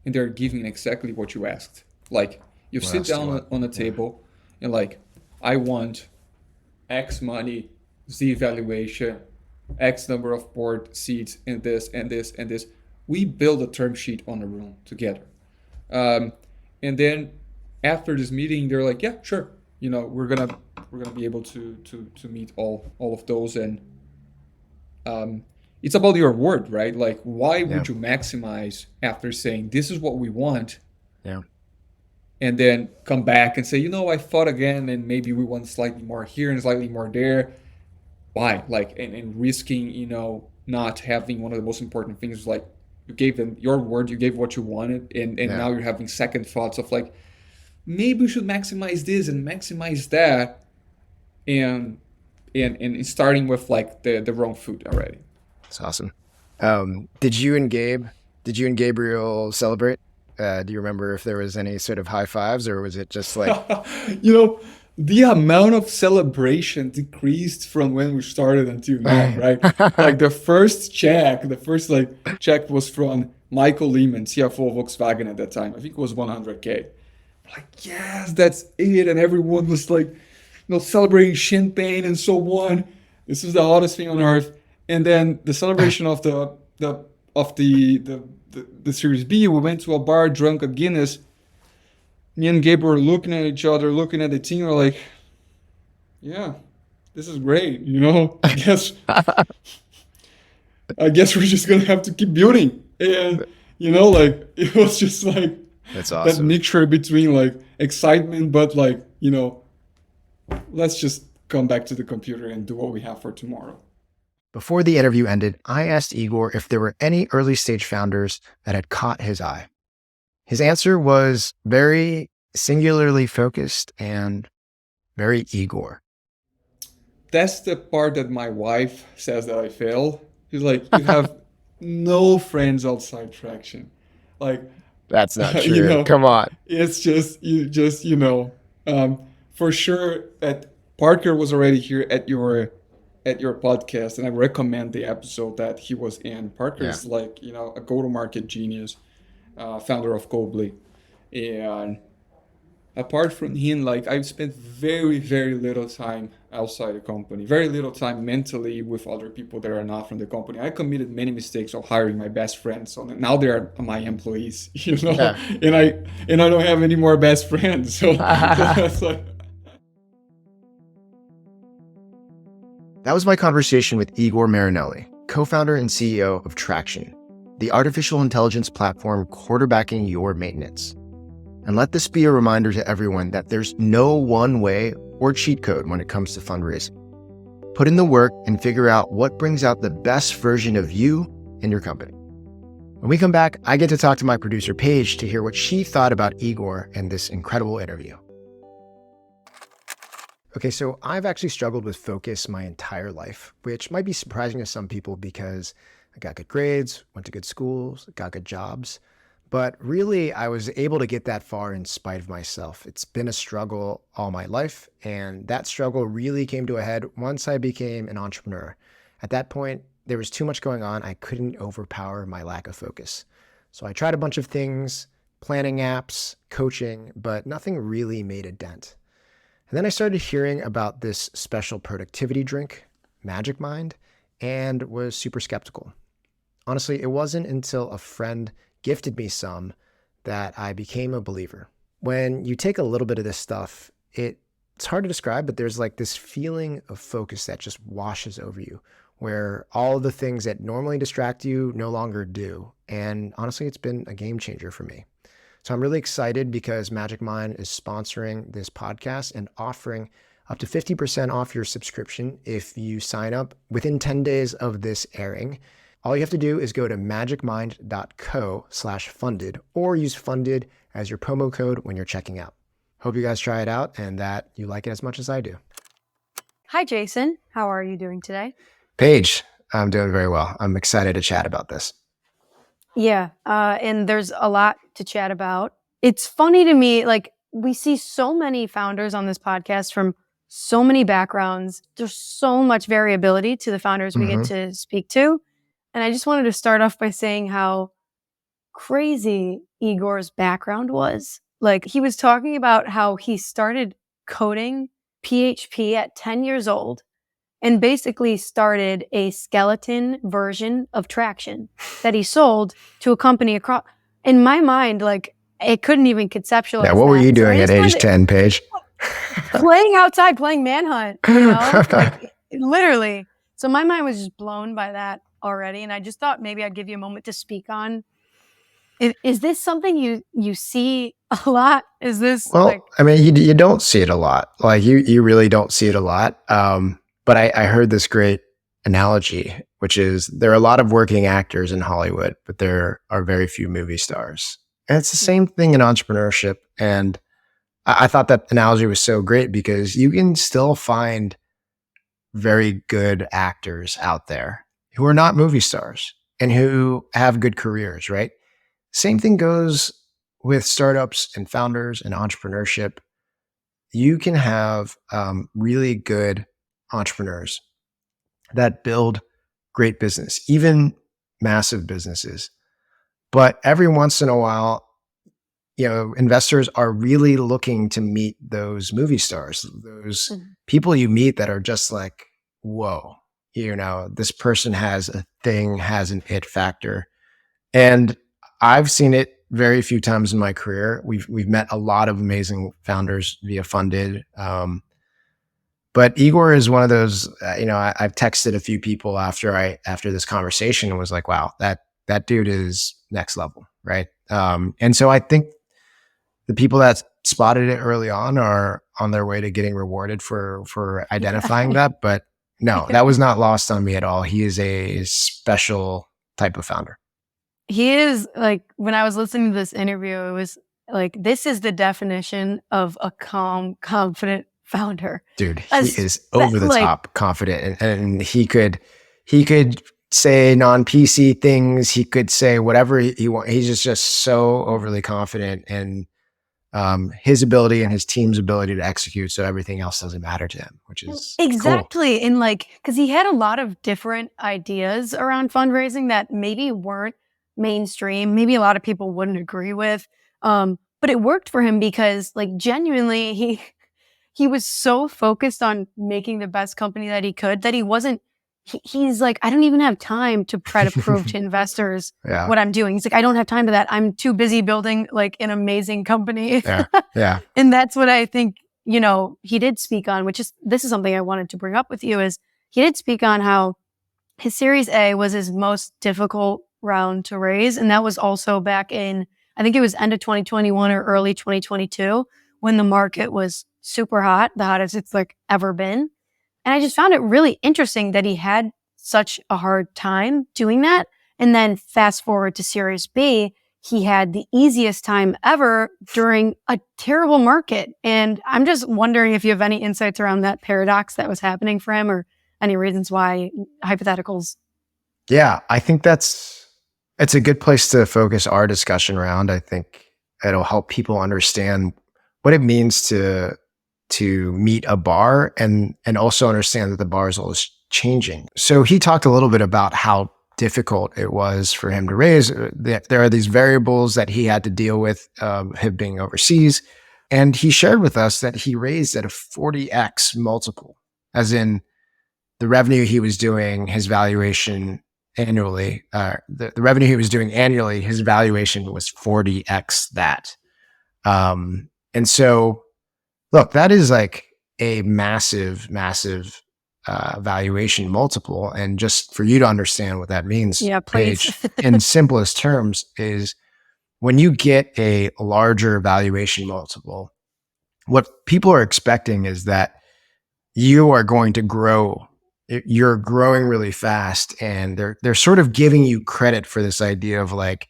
and they're giving exactly what you asked. Like you What sit else do you down want? on a Yeah. table and like, I want X money, Z valuation, X number of board seats, and this and this and this. We build a term sheet on a room together. Um, and then after this meeting, they're like, yeah, sure. We're gonna be able to meet all of those, and um, it's about your word, right? Like, why Yeah. would you maximize after saying this is what we want, Yeah. and then come back and say, I thought again, and maybe we want slightly more here and slightly more there. Why? Like, and risking, not having one of the most important things, like you gave them your word, you gave what you wanted, and Yeah. now you're having second thoughts of like, maybe we should maximize this and maximize that, and and starting with like the wrong foot already. It's awesome. Did you and Gabe, did you and Gabriel celebrate? Do you remember if there was any sort of high fives, or was it just like, you know, the amount of celebration decreased from when we started until now, right? Like the first like check was from Michael Lehman, CFO of Volkswagen at that time. I think it was 100K. Like, yes, that's it. And everyone was like, celebrating champagne and so on. This is the hottest thing on earth. And then the celebration of the Series B, we went to a bar, drunk a Guinness. Me and Gabe were looking at each other, looking at the team. We're like, yeah, this is great. I guess we're just gonna have to keep building. And like it was just like that's that awesome. mixture between like excitement, but like let's just come back to the computer and do what we have for tomorrow. Before the interview ended, I asked Igor if there were any early stage founders that had caught his eye. His answer was very singularly focused and very Igor. that's the part that my wife says that I fail. She's like, you have no friends outside Traction. Like, That's not you true. know, Come on. it's just, for sure that Parker was already here at your podcast, and I recommend the episode that he was in. Parker Yeah. is like, a go-to-market genius, founder of Cobley. And apart from him, like I've spent very, very little time outside the company, very little time mentally with other people that are not from the company. I committed many mistakes of hiring my best friends. So now they are my employees, Yeah. and I don't have any more best friends. So, that's like, That was my conversation with Igor Marinelli, co-founder and CEO of Tractian, the artificial intelligence platform quarterbacking your maintenance. And let this be a reminder to everyone that there's no one way or cheat code when it comes to fundraising. Put in the work and figure out what brings out the best version of you and your company. When we come back, I get to talk to my producer, Paige, to hear what she thought about Igor and this incredible interview. Okay, so I've actually struggled with focus my entire life, which might be surprising to some people because I got good grades, went to good schools, got good jobs. But really, I was able to get that far in spite of myself. It's been a struggle all my life, and that struggle really came to a head once I became an entrepreneur. At that point, there was too much going on. I couldn't overpower my lack of focus. So I tried a bunch of things, planning apps, coaching, but nothing really made a dent. And then I started hearing about this special productivity drink, Magic Mind, and was super skeptical. Honestly, it wasn't until a friend gifted me some that I became a believer. When you take a little bit of this stuff, it's hard to describe, but there's like this feeling of focus that just washes over you, where all of the things that normally distract you no longer do. And honestly, it's been a game changer for me. So I'm really excited because Magic Mind is sponsoring this podcast and offering up to 50% off your subscription if you sign up within 10 days of this airing. All you have to do is go to magicmind.co/funded or use funded as your promo code when you're checking out. Hope you guys try it out and that you like it as much as I do. Hi, Jason. How are you doing today? Paige, I'm doing very well. I'm excited to chat about this. Yeah, and there's a lot to chat about. It's funny to me, like we see so many founders on this podcast from so many backgrounds. There's so much variability to the founders we get to speak to. And I just wanted to start off by saying how crazy Igor's background was. Like he was talking about how he started coding PHP at 10 years old and basically started a skeleton version of Tractian that he sold to a company across. In my mind, like it couldn't even conceptualize. Yeah, what were you doing at age 10, Paige? Playing outside, playing Manhunt, like literally. So my mind was just blown by that already. And I just thought maybe I'd give you a moment to speak on. Is this something you see a lot? Is this I mean, you don't see it a lot. Like you really don't see it a lot. But I heard this great analogy, which is there are a lot of working actors in Hollywood, but there are very few movie stars. And it's the same thing in entrepreneurship. And I thought that analogy was so great because you can still find very good actors out there who are not movie stars and who have good careers, right? Same thing goes with startups and founders and entrepreneurship. You can have really good entrepreneurs that build great business, even massive businesses. But every once in a while, investors are really looking to meet those movie stars, those people you meet that are just like, whoa, this person has a thing, has an it factor. And I've seen it very few times in my career. We've met a lot of amazing founders via Funded. But Igor is one of those, I've texted a few people after this conversation and was like, wow, that dude is next level. Right. And so I think the people that spotted it early on are on their way to getting rewarded for identifying that. But no, that was not lost on me at all. He is a special type of founder. He is, like, when I was listening to this interview, it was like, this is the definition of a calm, confident founder. Dude, he is over the Like, top confident, and he could say non-PC things. He could say whatever he wants. He's just so overly confident in his ability and his team's ability to execute. So everything else doesn't matter to him, which is cool. exactly. And like, because he had a lot of different ideas around fundraising that maybe weren't mainstream, maybe a lot of people wouldn't agree with. But it worked for him because, like, genuinely, he was so focused on making the best company that he could that he wasn't. He's like, I don't even have time to try to prove to investors Yeah. what I'm doing. He's like, I don't have time for that. I'm too busy building like an amazing company. Yeah. And that's what I think, he did speak on, this is something I wanted to bring up with you, is he did speak on how his Series A was his most difficult round to raise. And that was also back in, I think it was end of 2021 or early 2022, when the market was super hot, the hottest it's like ever been. And I just found it really interesting that he had such a hard time doing that. And then fast forward to Series B, he had the easiest time ever during a terrible market. And I'm just wondering if you have any insights around that paradox that was happening for him, or any reasons why, hypotheticals. Yeah, I think it's a good place to focus our discussion around. I think it'll help people understand what it means to meet a bar, and also understand that the bar is always changing. So he talked a little bit about how difficult it was for him to raise. There are these variables that he had to deal with, him being overseas. And he shared with us that he raised at a 40x multiple, as in the revenue he was doing, his valuation annually, the revenue he was doing annually, his valuation was 40x that. And so, look, that is like a massive valuation multiple. And just for you to understand what that means, Yeah, please. Paige, in simplest terms, is when you get a larger valuation multiple, what people are expecting is that you are going to grow. You're growing really fast, and they're sort of giving you credit for this idea of like,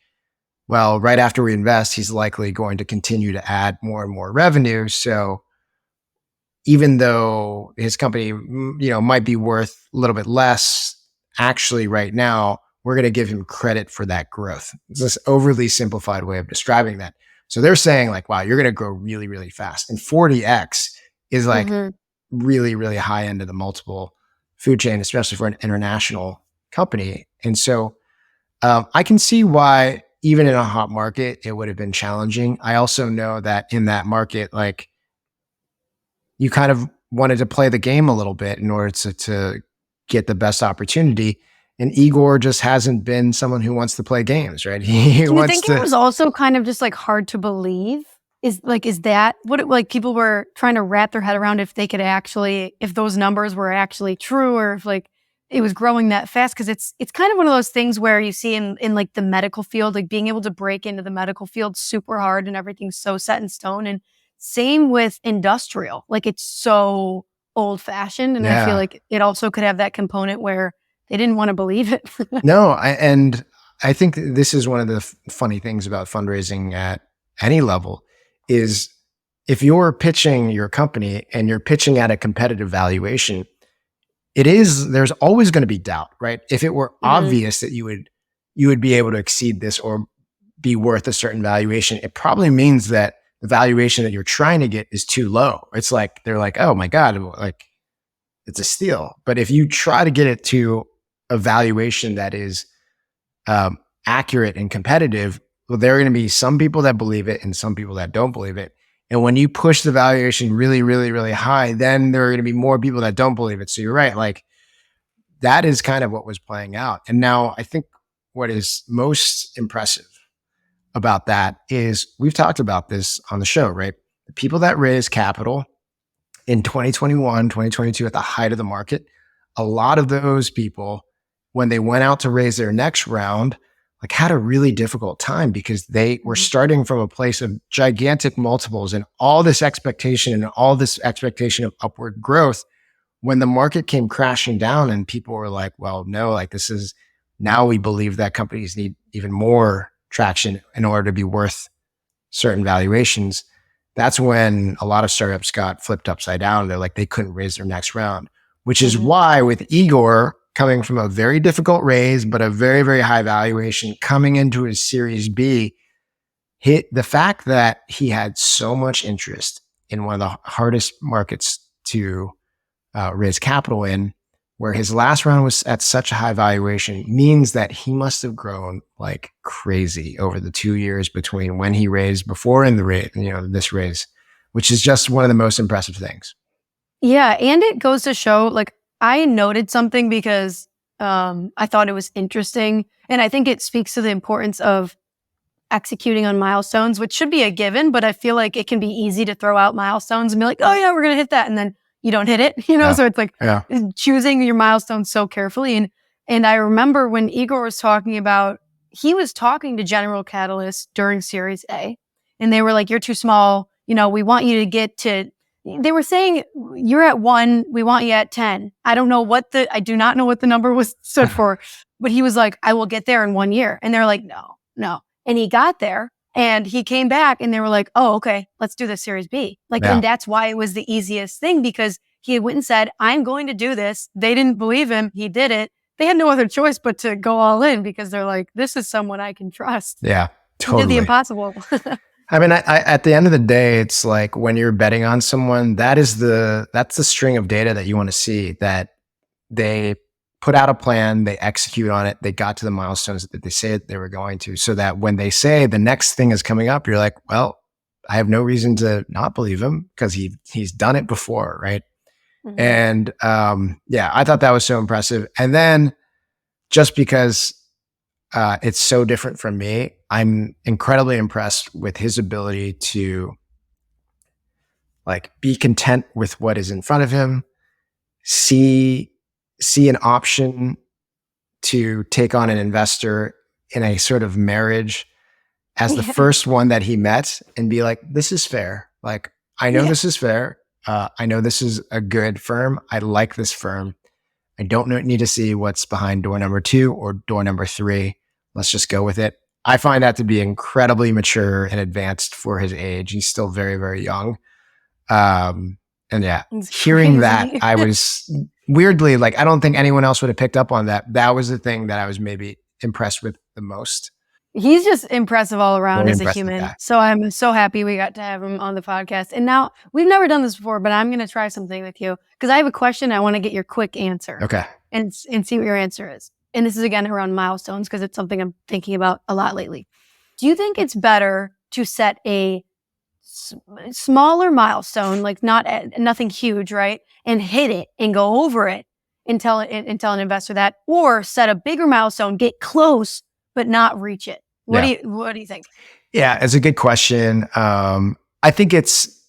well, right after we invest, he's likely going to continue to add more and more revenue. So even though his company, might be worth a little bit less, actually right now, we're going to give him credit for that growth. It's this overly simplified way of describing that. So they're saying like, wow, you're going to grow really, really fast. And 40x is like really, really high end of the multiple food chain, especially for an international company. And so I can see why even in a hot market, it would have been challenging. I also know that in that market, like, you kind of wanted to play the game a little bit in order to get the best opportunity. And Igor just hasn't been someone who wants to play games, right? Do you think it was also kind of just like hard to believe? Is that what like people were trying to wrap their head around, if they could actually, if those numbers were actually true, or if like it was growing that fast? Because it's kind of one of those things where you see in like the medical field, like being able to break into the medical field super hard and everything's so set in stone. And same with industrial, like it's so old fashioned. And I feel like it also could have that component where they didn't want to believe it. No, and I think this is one of the funny things about fundraising at any level is if you're pitching your company and you're pitching at a competitive valuation, there's always going to be doubt, right? If it were obvious that you would be able to exceed this or be worth a certain valuation, it probably means that the valuation that you're trying to get is too low. It's like, they're like, oh my God, like it's a steal. But if you try to get it to a valuation that is accurate and competitive, well, there are going to be some people that believe it and some people that don't believe it. And when you push the valuation really, really, really high, then there are going to be more people that don't believe it. So you're right. Like that is kind of what was playing out. And now I think what is most impressive about that is we've talked about this on the show, right? The people that raise capital in 2021, 2022 at the height of the market, a lot of those people, when they went out to raise their next round, like had a really difficult time because they were starting from a place of gigantic multiples and all this expectation of upward growth. When the market came crashing down and people were like, well, no, like now we believe that companies need even more traction in order to be worth certain valuations. that's when a lot of startups got flipped upside down. They're like, they couldn't raise their next round, which is why with Igor coming from a very difficult raise, but a very, very high valuation coming into his Series B, the fact that he had so much interest in one of the hardest markets to raise capital in, where his last round was at such a high valuation, means that he must have grown like crazy over the 2 years between when he raised before and this raise, which is just one of the most impressive things. Yeah. And it goes to show, like, I noted something because I thought it was interesting. And I think it speaks to the importance of executing on milestones, which should be a given, but I feel like it can be easy to throw out milestones and be like, oh yeah, we're going to hit that. And then you don't hit it, Yeah. So it's like choosing your milestones so carefully. And I remember when Igor was talking about, he was talking to General Catalyst during Series A, and they were like, you're too small. We want you to get to, they were saying, you're at 1, we want you at 10. I do not know what the number was stood for, but he was like, I will get there in 1 year. And they're like, no. And he got there. And he came back and they were like, oh, okay, let's do the Series B. And that's why it was the easiest thing, because he went and said, I'm going to do this. They didn't believe him. He did it. They had no other choice but to go all in, because they're like, this is someone I can trust. Yeah, totally. He did the impossible. I mean, I at the end of the day, it's like when you're betting on someone, that's the string of data that you want to see, that they put out a plan, they execute on it, they got to the milestones that they said they were going to, so that when they say the next thing is coming up, you're like, well, I have no reason to not believe him because he's done it before, right? Mm-hmm. And I thought that was so impressive. And then just because it's so different from me, I'm incredibly impressed with his ability to like be content with what is in front of him, see an option to take on an investor in a sort of marriage as the first one that he met, and be like, this is fair. Like, I know this is fair. I know this is a good firm. I like this firm. I don't need to see what's behind door number 2 or door number 3. Let's just go with it. I find that to be incredibly mature and advanced for his age. He's still very, very young. And hearing that, I was weirdly like, I don't think anyone else would have picked up on that. That was the thing that I was maybe impressed with the most. He's just impressive all around Very as a human. Guy. So I'm so happy we got to have him on the podcast. And now, we've never done this before, but I'm going to try something with you, because I have a question. I want to get your quick answer. Okay. And see what your answer is. And this is again around milestones, because it's something I'm thinking about a lot lately. Do you think it's better to set a smaller milestone, like nothing huge, right? And hit it and go over it and tell an investor that, or set a bigger milestone, get close, but not reach it? What do you think? Yeah, it's a good question. I think it's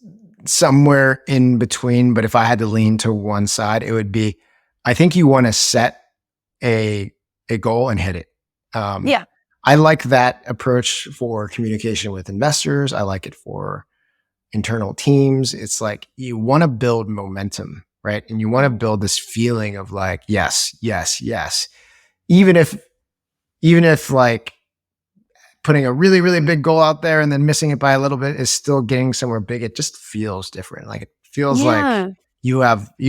somewhere in between, but if I had to lean to one side, it would be, I think you want to set a goal and hit it. I like that approach for communication with investors. I like it for internal teams. It's like, you want to build momentum, right? And you want to build this feeling of like, yes. Even if like putting a really, really big goal out there and then missing it by a little bit is still getting somewhere big, it just feels different. Like, it feels like you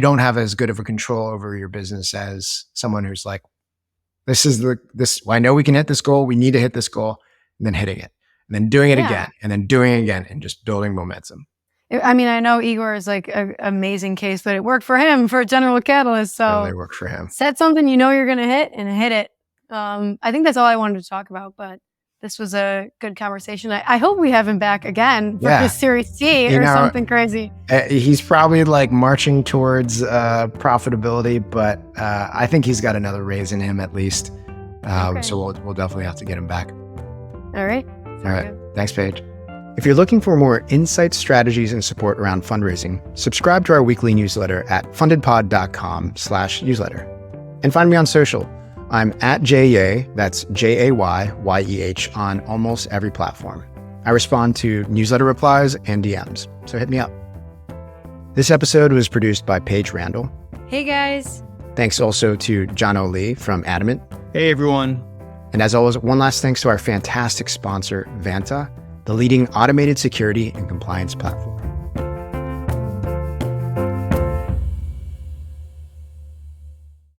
don't have as good of a control over your business as someone who's like, I know we can hit this goal. We need to hit this goal, and then hitting it, and then doing it again, and then doing it again, and just building momentum. I mean, I know Igor is like an amazing case, but it worked for him for General Catalyst. So really worked for him. Set something you know you're going to hit, and hit it. I think that's all I wanted to talk about, but this was a good conversation. I hope we have him back again for his Series C or something crazy. He's probably like marching towards profitability, but I think he's got another raise in him at least. So we'll definitely have to get him back. All right. All right. Thanks, Paige. If you're looking for more insights, strategies, and support around fundraising, subscribe to our weekly newsletter at fundedpod.com/newsletter. And find me on social. I'm at Jayeh, that's JAYYEH, on almost every platform. I respond to newsletter replies and DMs, so hit me up. This episode was produced by Paige Randall. Hey guys. Thanks also to John O'Lee from Adamant. Hey everyone. And as always, one last thanks to our fantastic sponsor, Vanta. the leading automated security and compliance platform.